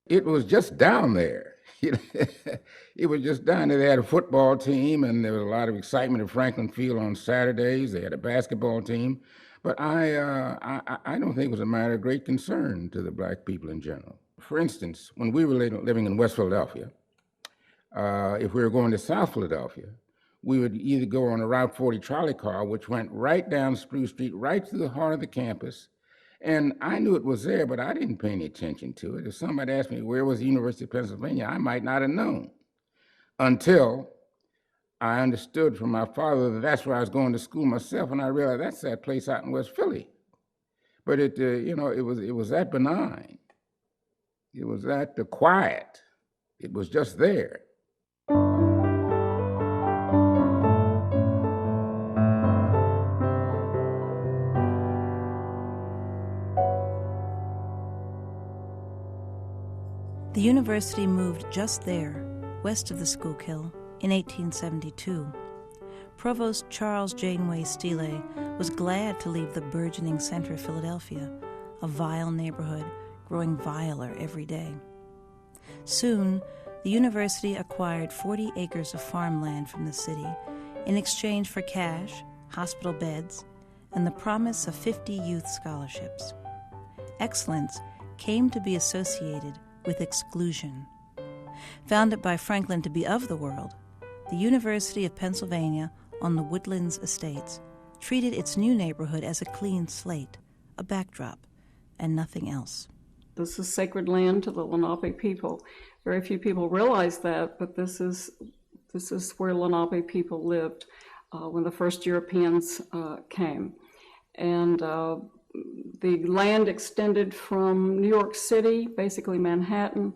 It was just down there. It was just down there. They had a football team, and there was a lot of excitement at Franklin Field on Saturdays. They had a basketball team, but I don't think it was a matter of great concern to the black people in general. For instance, when we were living in West Philadelphia, if we were going to South Philadelphia, we would either go on a Route 40 trolley car, which went right down Spruce Street, right to the heart of the campus. And I knew it was there, but I didn't pay any attention to it. If somebody asked me where was the University of Pennsylvania, I might not have known until I understood from my father that that's where I was going to school myself, and I realized that's that place out in West Philly. But it was that benign. It was that quiet. It was just there. The university moved just there, west of the Schuylkill, in 1872. Provost Charles Janeway Stele was glad to leave the burgeoning center of Philadelphia, a vile neighborhood growing viler every day. Soon, the university acquired 40 acres of farmland from the city in exchange for cash, hospital beds, and the promise of 50 youth scholarships. Excellence came to be associated with exclusion. Founded by Franklin to be of the world, the University of Pennsylvania on the Woodlands Estates treated its new neighborhood as a clean slate, a backdrop, and nothing else. This is sacred land to the Lenape people. Very few people realize that, but this is where Lenape people lived when the first Europeans came. And the land extended from New York City, basically Manhattan,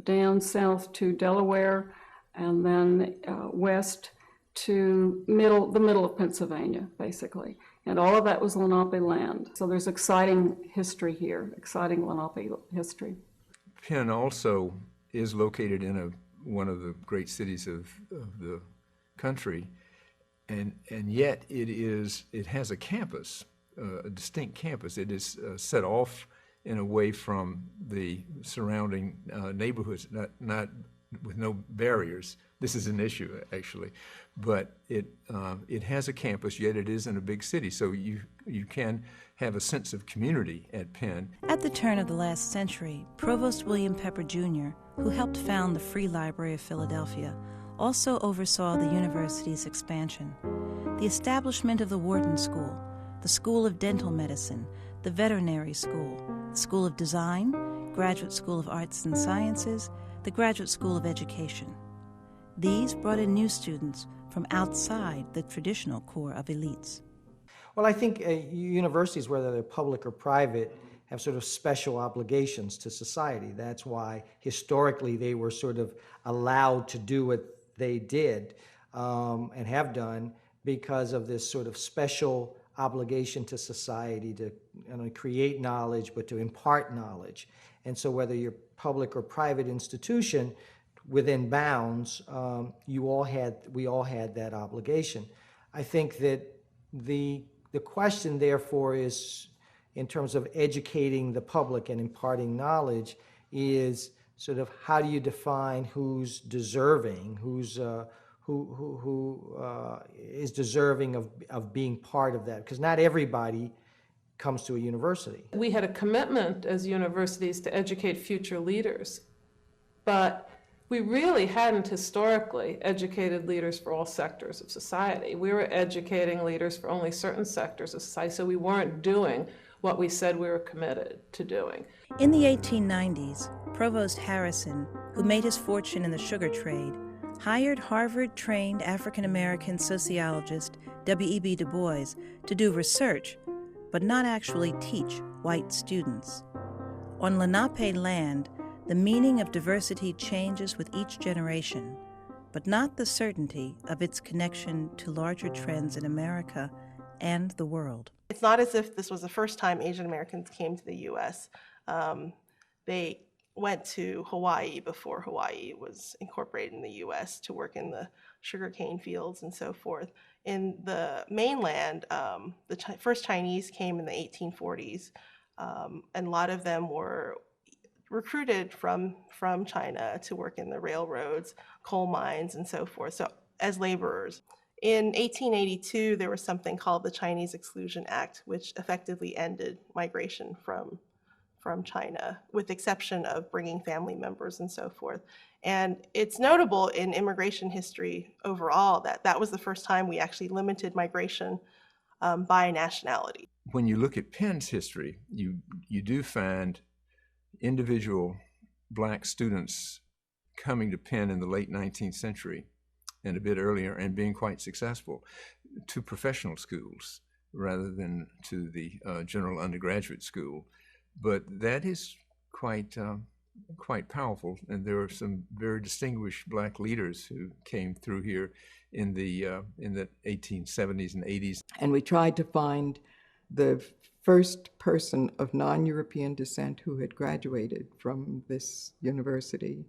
down south to Delaware, and then west to the middle of Pennsylvania, basically. And all of that was Lenape land. So there's exciting history here, exciting Lenape history. Penn also is located in one of the great cities of the country, and yet it has a campus. A distinct campus. It is set off in a way from the surrounding neighborhoods, not with no barriers. This is an issue, actually, but it has a campus, yet it is in a big city, so you can have a sense of community at Penn. At the turn of the last century, Provost William Pepper Jr., who helped found the Free Library of Philadelphia, also oversaw the university's expansion. The establishment of the Wharton School, the School of Dental Medicine, the Veterinary School, the School of Design, Graduate School of Arts and Sciences, the Graduate School of Education. These brought in new students from outside the traditional core of elites. Well, I think universities, whether they're public or private, have sort of special obligations to society. That's why historically they were sort of allowed to do what they did and have done because of this sort of special obligation to society to create knowledge, but to impart knowledge. And so whether you're public or private institution, within bounds, we all had that obligation. I think that the question, therefore, is in terms of educating the public and imparting knowledge is sort of how do you define who's deserving, who is deserving of being part of that, because not everybody comes to a university. We had a commitment as universities to educate future leaders, but we really hadn't historically educated leaders for all sectors of society. We were educating leaders for only certain sectors of society, so we weren't doing what we said we were committed to doing. In the 1890s, Provost Harrison, who made his fortune in the sugar trade, hired Harvard-trained African-American sociologist W.E.B. Du Bois to do research, but not actually teach white students. On Lenape land, the meaning of diversity changes with each generation, but not the certainty of its connection to larger trends in America and the world. It's not as if this was the first time Asian Americans came to the U.S. They went to Hawaii before Hawaii was incorporated in the U.S. to work in the sugarcane fields and so forth. In the mainland, first Chinese came in the 1840s, and a lot of them were recruited from China to work in the railroads, coal mines, and so forth, so as laborers. In 1882, there was something called the Chinese Exclusion Act, which effectively ended migration from China, with exception of bringing family members and so forth. And it's notable in immigration history overall that that was the first time we actually limited migration by nationality. When you look at Penn's history, you do find individual black students coming to Penn in the late 19th century and a bit earlier and being quite successful to professional schools rather than to the general undergraduate school. But that is quite powerful, and there are some very distinguished black leaders who came through here in the 1870s and 80s. And we tried to find the first person of non-European descent who had graduated from this university.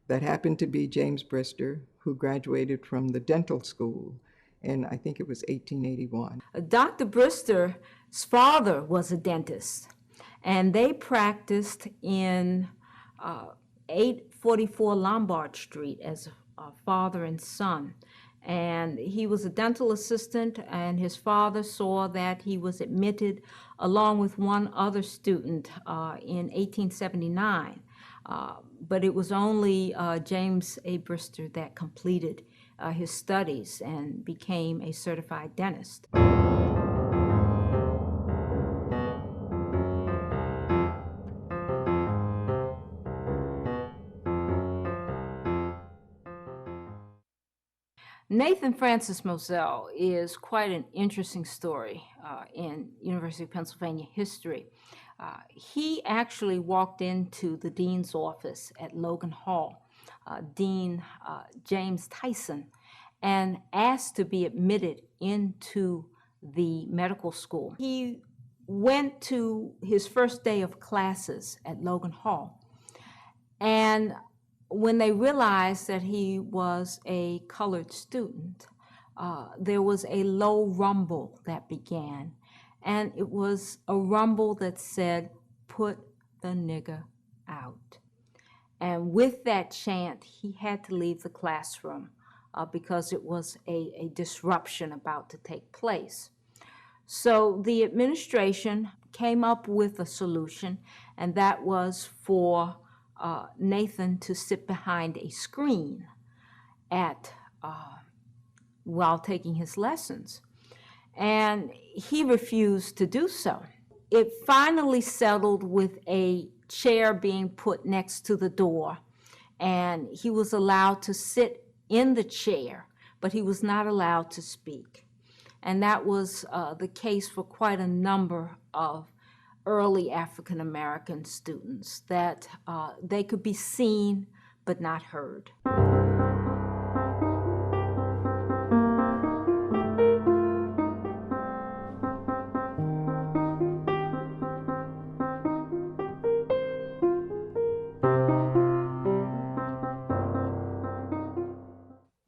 That happened to be James Brister, who graduated from the dental school in, I think it was 1881. Dr. Brister's father was a dentist, and they practiced in 844 Lombard Street as a father and son. And he was a dental assistant, and his father saw that he was admitted along with one other student in 1879. But it was only James A. Brister that completed his studies and became a certified dentist. Nathan Francis Moselle is quite an interesting story in University of Pennsylvania history. He actually walked into the dean's office at Logan Hall, Dean James Tyson, and asked to be admitted into the medical school. He went to his first day of classes at Logan Hall, and when they realized that he was a colored student, there was a low rumble that began. And it was a rumble that said, "Put the nigger out." And with that chant, he had to leave the classroom because it was a disruption about to take place. So the administration came up with a solution, and that was for Nathan to sit behind a screen while taking his lessons. And he refused to do so. It finally settled with a chair being put next to the door, and he was allowed to sit in the chair, but he was not allowed to speak. And that was the case for quite a number of early African American students, that they could be seen but not heard.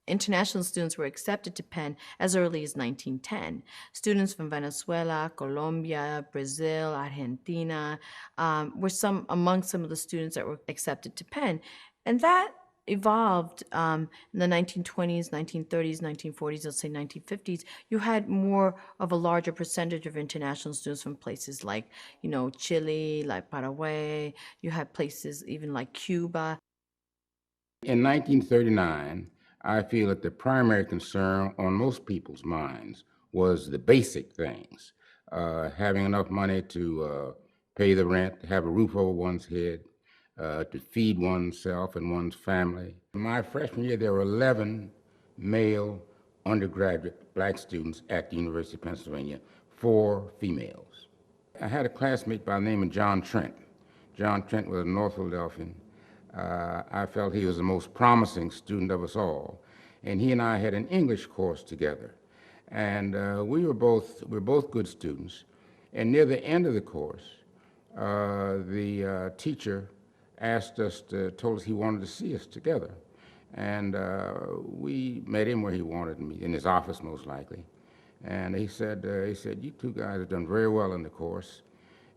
International students were accepted to Penn as early as 1910. Students from Venezuela, Colombia, Brazil, Argentina were among some of the students that were accepted to Penn. And that evolved in the 1920s, 1930s, 1940s, let's say 1950s. You had more of a larger percentage of international students from places like, Chile, like Paraguay. You had places even like Cuba. In 1939, I feel that the primary concern on most people's minds was the basic things, having enough money to pay the rent, have a roof over one's head, to feed oneself and one's family. In my freshman year, there were 11 male undergraduate black students at the University of Pennsylvania, 4 females. I had a classmate by the name of John Trent. John Trent was a North Philadelphian. I felt he was the most promising student of us all, and he and I had an English course together. And we were both good students. And near the end of the course, the teacher told us he wanted to see us together. And we met him where he wanted me, in his office most likely. And he said, "You two guys have done very well in the course,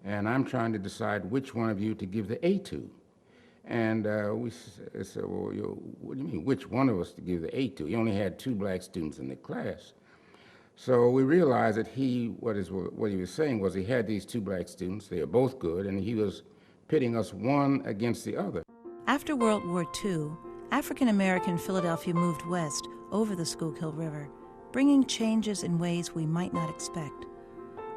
and I'm trying to decide which one of you to give the A to." And said, well, what do you mean, which one of us to give the 8 to? He only had 2 black students in the class. So we realized that what he was saying was he had these 2 black students, they were both good, and he was pitting us one against the other. After World War II, African-American Philadelphia moved west over the Schuylkill River, bringing changes in ways we might not expect.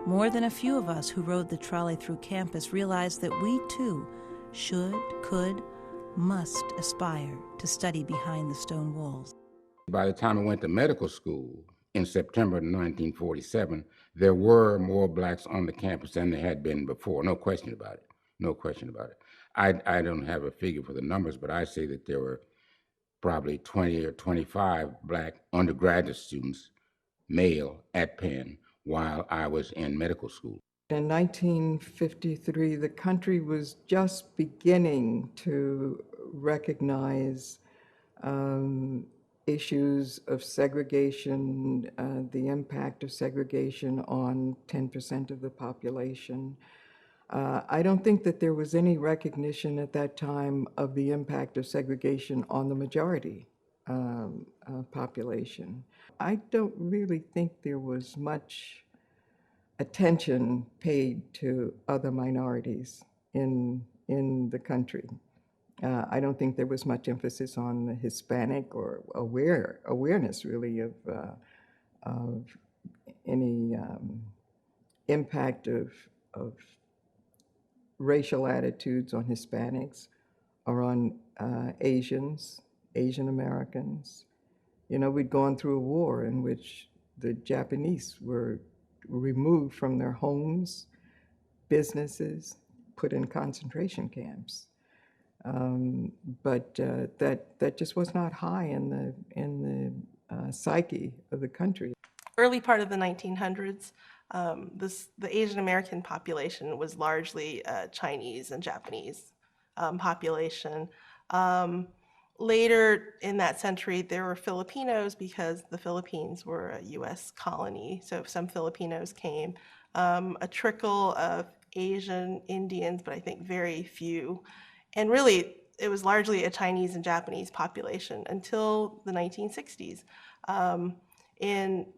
More than a few of us who rode the trolley through campus realized that we, too, should, could, must aspire to study behind the stone walls. By the time I went to medical school in September of 1947, there were more blacks on the campus than there had been before. No question about it. No question about it. I don't have a figure for the numbers, but I say that there were probably 20 or 25 black undergraduate students, male, at Penn while I was in medical school. In 1953, the country was just beginning to recognize issues of segregation, the impact of segregation on 10% of the population. I don't think that there was any recognition at that time of the impact of segregation on the majority population. I don't really think there was much attention paid to other minorities in the country. I don't think there was much emphasis on the Hispanic or awareness really of any impact of racial attitudes on Hispanics or on Asians, Asian Americans. You know, we'd gone through a war in which the Japanese were removed from their homes, businesses, put in concentration camps. But that just was not high in the psyche of the country. Early part of the 1900s, the Asian American population was largely Chinese and Japanese population. Later in that century, there were Filipinos because the Philippines were a U.S. colony, so some Filipinos came. A trickle of Asian Indians, but I think very few. And really, it was largely a Chinese and Japanese population until the 1960s.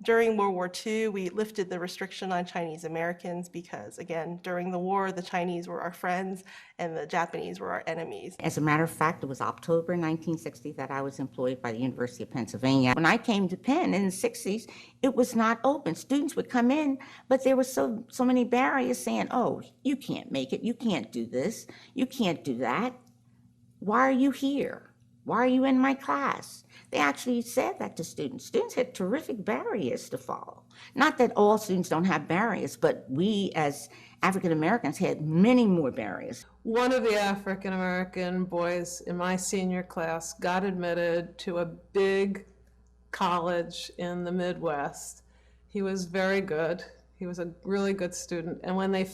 During World War II, we lifted the restriction on Chinese Americans because, again, during the war, the Chinese were our friends and the Japanese were our enemies. As a matter of fact, it was October 1960 that I was employed by the University of Pennsylvania. When I came to Penn in the 60s, it was not open. Students would come in, but there were so many barriers saying, oh, you can't make it, you can't do this, you can't do that. Why are you here? Why are you in my class? They actually said that to students. Students had terrific barriers to follow. Not that all students don't have barriers, but we as African Americans had many more barriers. One of the African American boys in my senior class got admitted to a big college in the Midwest. He was very good. He was a really good student. And when he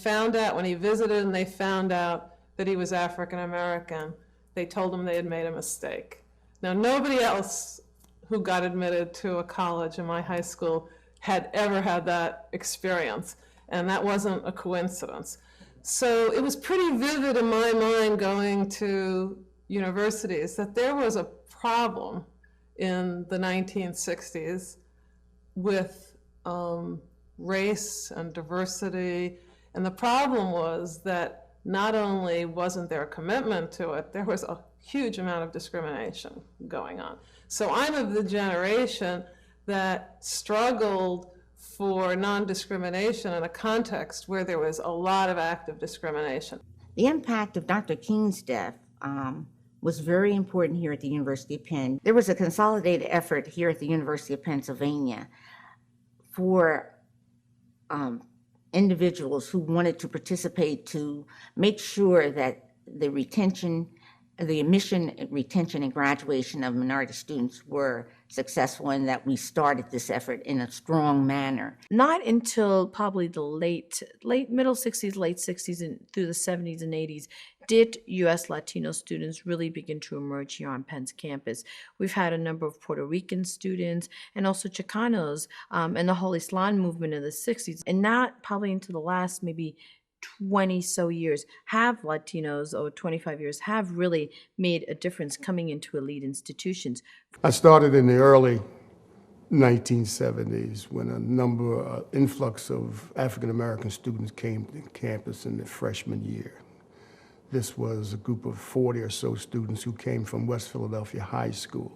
visited and they found out that he was African American, they told him they had made a mistake. Now, nobody else who got admitted to a college in my high school had ever had that experience, and that wasn't a coincidence. So it was pretty vivid in my mind going to universities that there was a problem in the 1960s with race and diversity, and the problem was that not only wasn't there a commitment to it, there was a huge amount of discrimination going on. So I'm of the generation that struggled for non-discrimination in a context where there was a lot of active discrimination. The impact of Dr. King's death was very important here at the University of Penn. There was a consolidated effort here at the University of Pennsylvania for individuals who wanted to participate to make sure that the admission, retention, and graduation of minority students were successful, and that we started this effort in a strong manner. Not until probably the late middle 60s, late 60s, and through the 70s and 80s did U.S. Latino students really begin to emerge here on Penn's campus. We've had a number of Puerto Rican students and also Chicanos and the whole Islam movement in the 60s, and not probably into the last maybe 20 so years have Latinos, or 25 years have really made a difference coming into elite institutions. I started in the early 1970s when a influx of African American students came to campus in their freshman year. This was a group of 40 or so students who came from West Philadelphia High School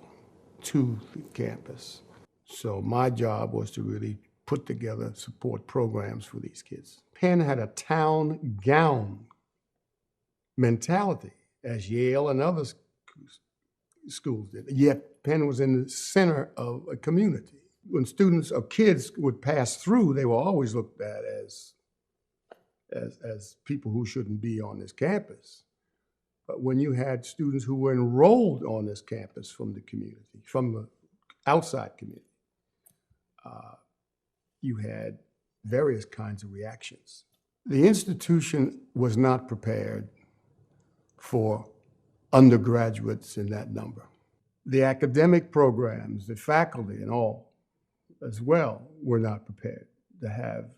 to the campus. So my job was to really put together support programs for these kids. Penn had a town gown mentality, as Yale and other schools did. Yet Penn was in the center of a community. When students or kids would pass through, they were always looked at as people who shouldn't be on this campus. But when you had students who were enrolled on this campus from the community, from the outside community, you had various kinds of reactions. The institution was not prepared for undergraduates in that number. The academic programs, the faculty and all as well were not prepared to have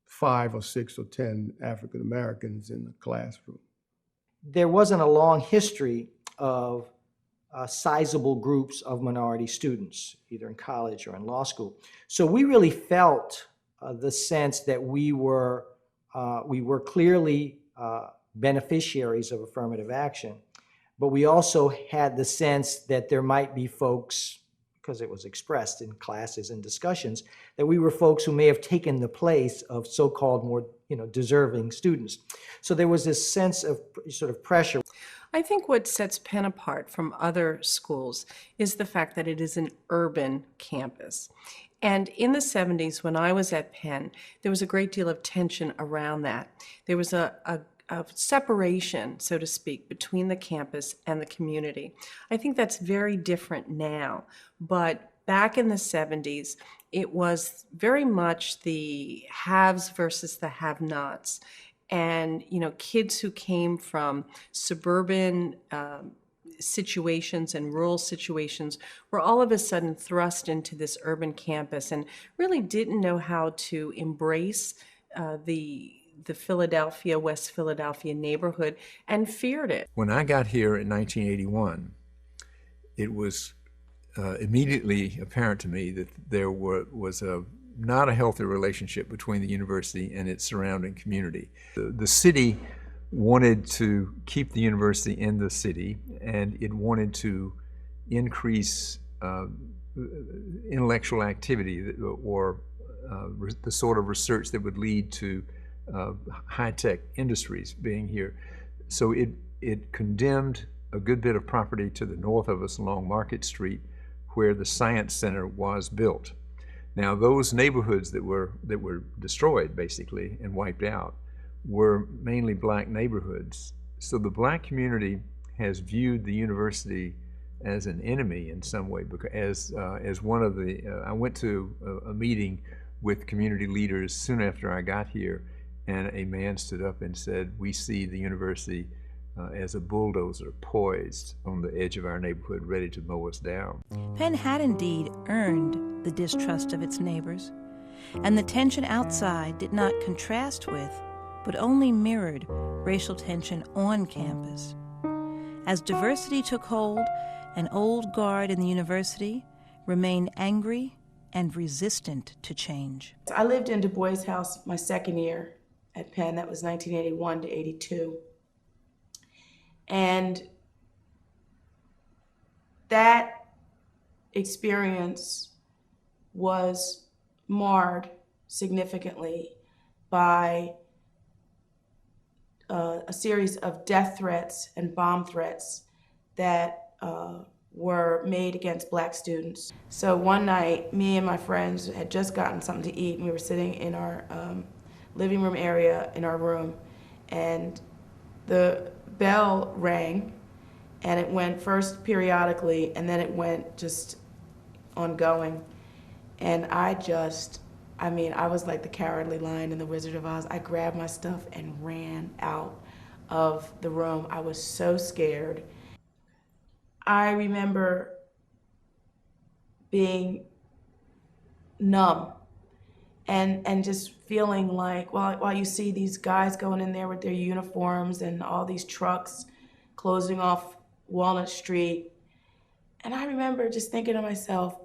5 or 6 or 10 African Americans in the classroom. There wasn't a long history of sizable groups of minority students, either in college or in law school. So we really felt the sense that we were clearly beneficiaries of affirmative action, but we also had the sense that there might be folks, because it was expressed in classes and discussions, that we were folks who may have taken the place of so-called more, deserving students. So there was this sense of sort of pressure. I think what sets Penn apart from other schools is the fact that it is an urban campus. And in the 70s, when I was at Penn, there was a great deal of tension around that. There was a separation, so to speak, between the campus and the community. I think that's very different now, but back in the 70s, it was very much the haves versus the have-nots. And, kids who came from suburban situations and rural situations were all of a sudden thrust into this urban campus and really didn't know how to embrace the Philadelphia, West Philadelphia neighborhood and feared it. When I got here in 1981, it was immediately apparent to me that there was not a healthy relationship between the university and its surrounding community. The city wanted to keep the university in the city, and it wanted to increase intellectual activity or the sort of research that would lead to high-tech industries being here. So it condemned a good bit of property to the north of us along Market Street, where the Science Center was built. Now, those neighborhoods that were destroyed, basically, and wiped out, were mainly black neighborhoods. So the black community has viewed the university as an enemy in some way, because as one of the, I went to a meeting with community leaders soon after I got here, and a man stood up and said, "We see the university as a bulldozer poised on the edge of our neighborhood, ready to mow us down." Penn had indeed earned the distrust of its neighbors, and the tension outside did not contrast with, but only mirrored, racial tension on campus. As diversity took hold, an old guard in the university remained angry and resistant to change. I lived in Du Bois House my second year at Penn. That was 1981 to 82. And that experience was marred significantly by a series of death threats and bomb threats that were made against black students. So one night, me and my friends had just gotten something to eat, and we were sitting in our living room area in our room, and the bell rang, and it went first periodically, and then it went just ongoing. And I was like the Cowardly Lion in The Wizard of Oz. I grabbed my stuff and ran out of the room. I was so scared. I remember being numb and just feeling like while you see these guys going in there with their uniforms and all these trucks closing off Walnut Street, and I remember just thinking to myself,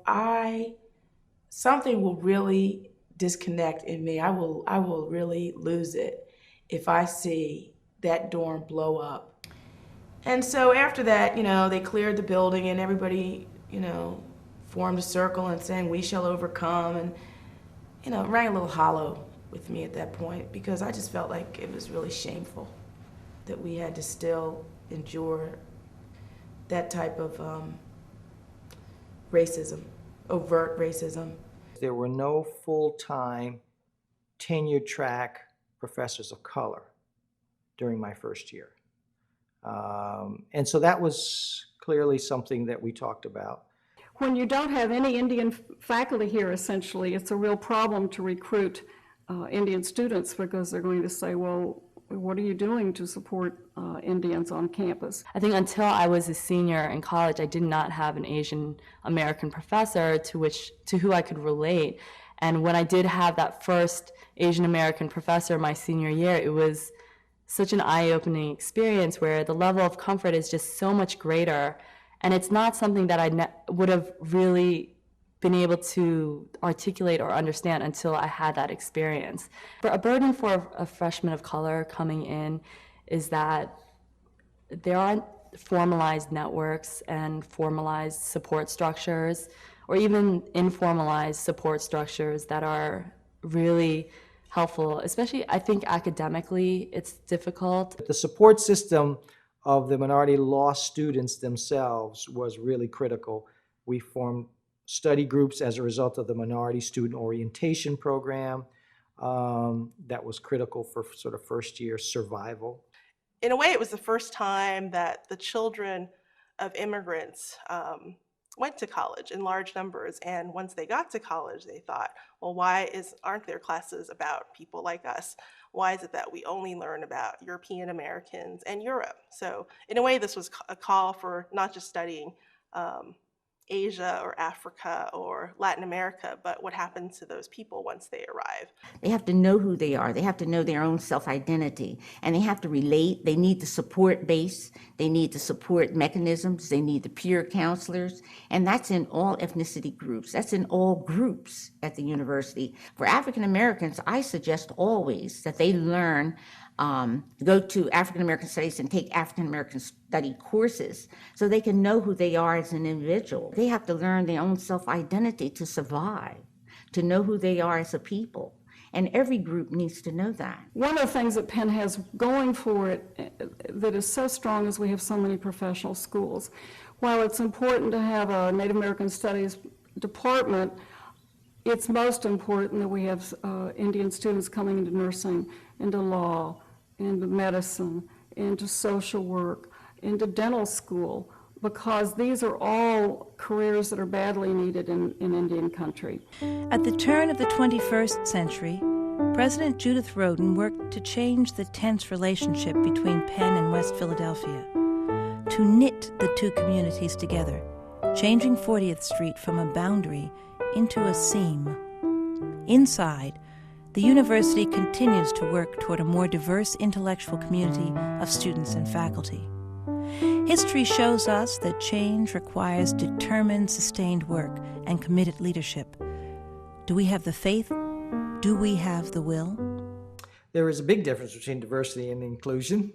something will really disconnect in me. I will really lose it if I see that dorm blow up. And so after that, they cleared the building and everybody, formed a circle and saying, "We shall overcome." And, it rang a little hollow with me at that point because I just felt like it was really shameful that we had to still endure that type of racism, overt racism. There were no full-time tenured track professors of color during my first year. And so that was clearly something that we talked about. When you don't have any Indian faculty here, essentially, it's a real problem to recruit Indian students because they're going to say, well, what are you doing to support Indians on campus? I think until I was a senior in college, I did not have an Asian American professor to who I could relate. And when I did have that first Asian American professor my senior year, it was such an eye-opening experience where the level of comfort is just so much greater. And it's not something that I would have really been able to articulate or understand until I had that experience. But a burden for a freshman of color coming in is that there aren't formalized networks and formalized support structures, or even informalized support structures that are really helpful, especially I think academically it's difficult. The support system of the minority law students themselves was really critical. We formed study groups as a result of the minority student orientation program that was critical for sort of first year survival. In a way, it was the first time that the children of immigrants went to college in large numbers. And once they got to college, they thought, well, aren't there classes about people like us? Why is it that we only learn about European Americans and Europe? So in a way, this was a call for not just studying Asia or Africa or Latin America, but what happens to those people once they arrive. They have to know who they are. They have to know their own self-identity, and they have to relate. They need the support base. They need the support mechanisms. They need the peer counselors, and that's in all ethnicity groups. That's in all groups at the university. For African Americans, I suggest always that they learn, go to African American studies and take African American study courses so they can know who they are as an individual. They have to learn their own self-identity to survive, to know who they are as a people. And every group needs to know that. One of the things that Penn has going for it that is so strong is we have so many professional schools. While it's important to have a Native American Studies department, it's most important that we have Indian students coming into nursing, into law, into medicine, into social work, into dental school, because these are all careers that are badly needed in Indian country. At the turn of the 21st century, President Judith Rodin worked to change the tense relationship between Penn and West Philadelphia, to knit the two communities together, changing 40th Street from a boundary into a seam. Inside, the university continues to work toward a more diverse intellectual community of students and faculty. History shows us that change requires determined, sustained work and committed leadership. Do we have the faith? Do we have the will? There is a big difference between diversity and inclusion.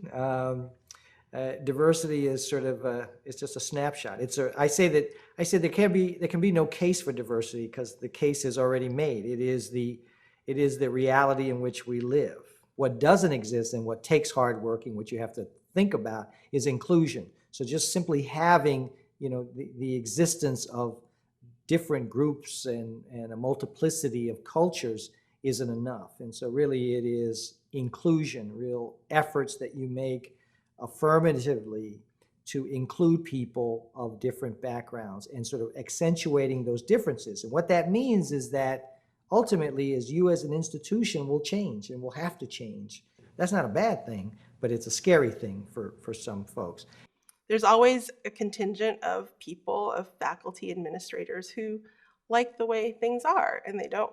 Diversity is sort of it's just a snapshot. I say there can be no case for diversity because the case is already made. It is the reality in which we live. What doesn't exist and what takes hard work and what you have to think about is inclusion. So just simply having the existence of different groups and a multiplicity of cultures isn't enough. And so really it is inclusion, real efforts that you make affirmatively to include people of different backgrounds and sort of accentuating those differences. And what that means is that ultimately is you as an institution will change and will have to change. That's not a bad thing, but it's a scary thing for some folks. There's always a contingent of people, of faculty administrators who like the way things are, and they don't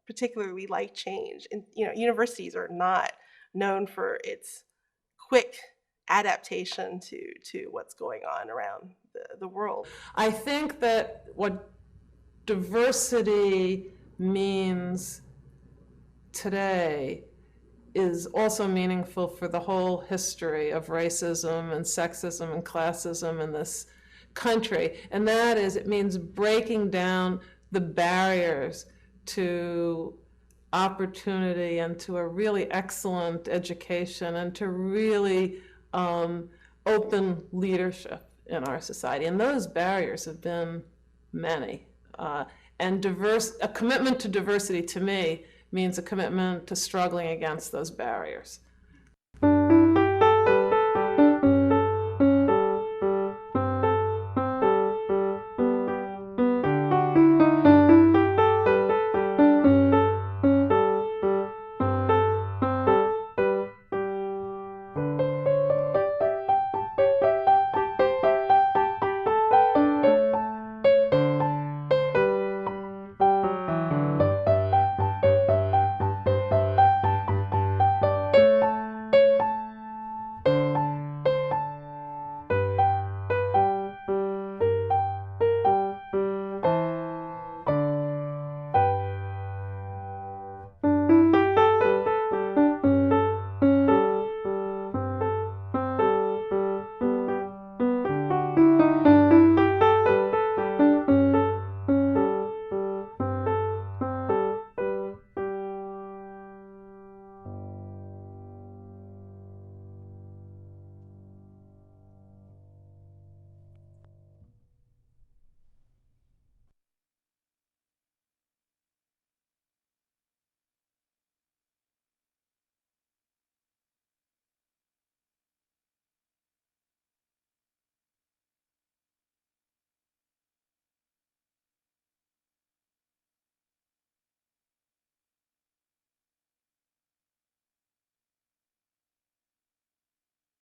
particularly like change. And universities are not known for its quick adaptation to what's going on around the world. I think that what diversity means today is also meaningful for the whole history of racism and sexism and classism in this country. And that is, it means breaking down the barriers to opportunity and to a really excellent education and to really open leadership in our society. And those barriers have been many. And a commitment to diversity, to me, means a commitment to struggling against those barriers.